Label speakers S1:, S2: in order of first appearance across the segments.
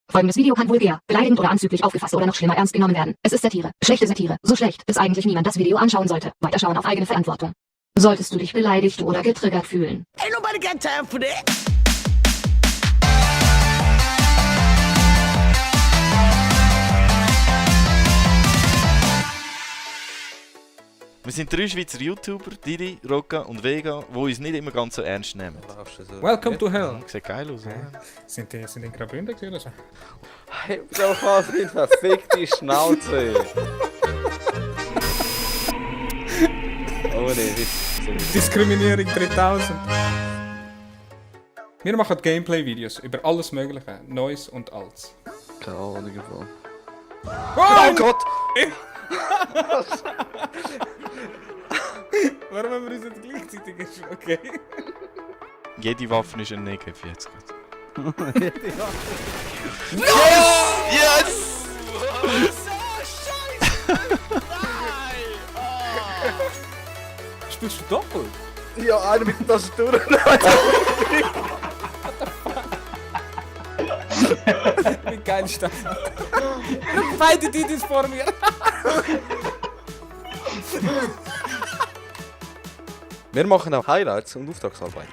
S1: Folgendes Video kann vulgär, beleidigend oder anzüglich aufgefasst oder noch schlimmer ernst genommen werden. Es ist Satire. Schlechte Satire. So schlecht, dass eigentlich niemand das Video anschauen sollte. Weiterschauen auf eigene Verantwortung. Solltest du dich beleidigt oder getriggert fühlen.
S2: Ain't nobody got time for that.
S3: Wir sind 3 Schweizer YouTuber, Didi, Rocca und Vega, die uns nicht immer ganz so ernst nehmen.
S4: Welcome to hell.
S3: Sieht geil aus, oder?
S4: Sind die in Graubünden oder so?
S5: Hey, doch was in verfickte Schnauze! Oh ne,
S4: Diskriminierung 3000. Wir machen Gameplay-Videos über alles Mögliche, Neues und Altes.
S5: keine Ahnung davon.
S4: Oh
S5: Gott!
S4: Warum haben wir uns nicht gleichzeitig okay?
S3: Jede Waffe ist ein Negev jetzt gerade. Yes!
S4: Spielst du doppelt?
S5: Ja, einer mit der Tastatur.
S4: Wie geil ist das? Beide Didis vor mir.
S5: Wir machen auch Highlights und Auftragsarbeit.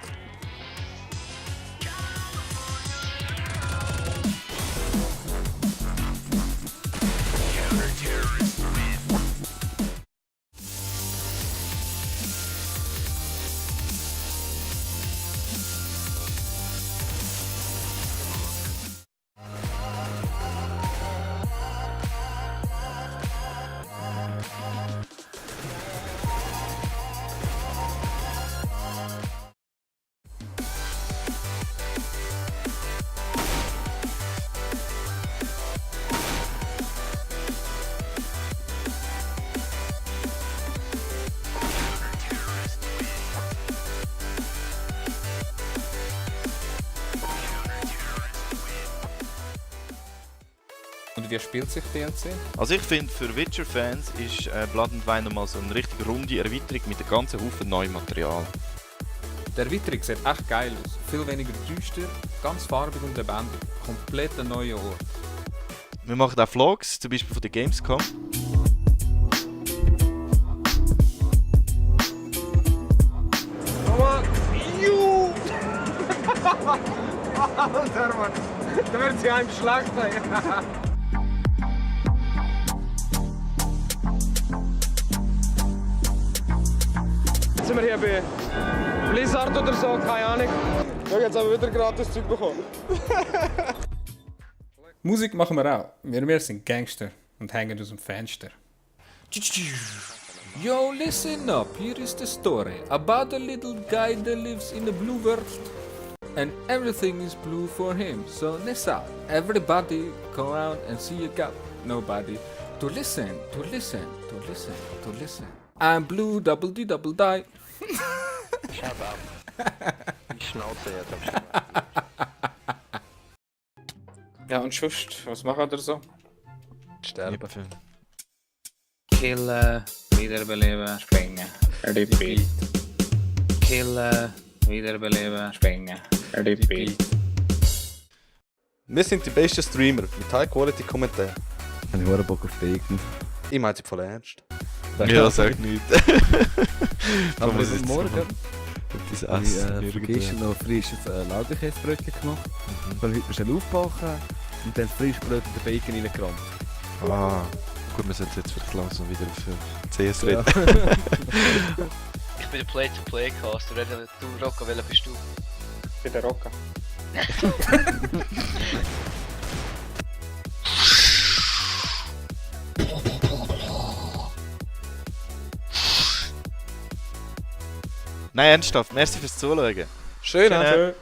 S4: Und wie spielt sich DLC?
S3: Also ich finde, für Witcher-Fans ist Blood and Wine nochmal so eine richtig runde Erweiterung mit einem ganzen Haufen neuem Material.
S4: Der Erweiterung sieht echt geil aus. Viel weniger düster, ganz farbig und lebendig. Komplett ein neuer Ort.
S3: Wir machen auch Vlogs, zum Beispiel von der Gamescom.
S4: Alter Mann, da wird sie einem schlecht.
S6: Jetzt sind wir hier bei Blizzard oder so, keine Ahnung. Ja, jetzt haben wir wieder gratis Zeug bekommen.
S4: Musik machen wir auch. Wir sind Gangster und hängen aus dem Fenster. Yo, listen up. Here is the story about a little guy that lives in a blue world. And everything is blue for him. So listen, everybody come around and see a gap. Nobody to listen, to listen, to listen, to listen. I'm blue, double D, double die.
S5: Shut up. Die Schnauze jetzt.
S4: Ja, und sonst, was macht er so?
S5: Sterben.
S7: Killen, wiederbeleben, springen. Repeat. Killen, wiederbeleben, springen. Repeat.
S5: Wir sind die besten Streamer mit High-Quality-Kommentaren.
S8: Ich habe einen Bock auf Bacon.
S5: Ich meine es voll ernst.
S3: Ja, sag nicht.
S8: Aber
S3: was ist
S8: morgen
S3: etwas
S8: habe ich
S3: essen.
S8: für gestern noch frisches Laugenkäsebrötchen gemacht. Ich habe heute schnell aufbacken und dann das Frischbrötchen und den Bacon reingerammt.
S3: Ah, gut, wir sollten jetzt vielleicht langsam wieder für CS reden.
S9: Ich bin der Play-to-Play-Caster. Du, Rocca, welcher bist du?
S6: Ich bin der Rocca.
S3: Nein, ernsthaft, merci fürs Zuschauen.
S5: Schön,
S3: Schön.
S5: ne?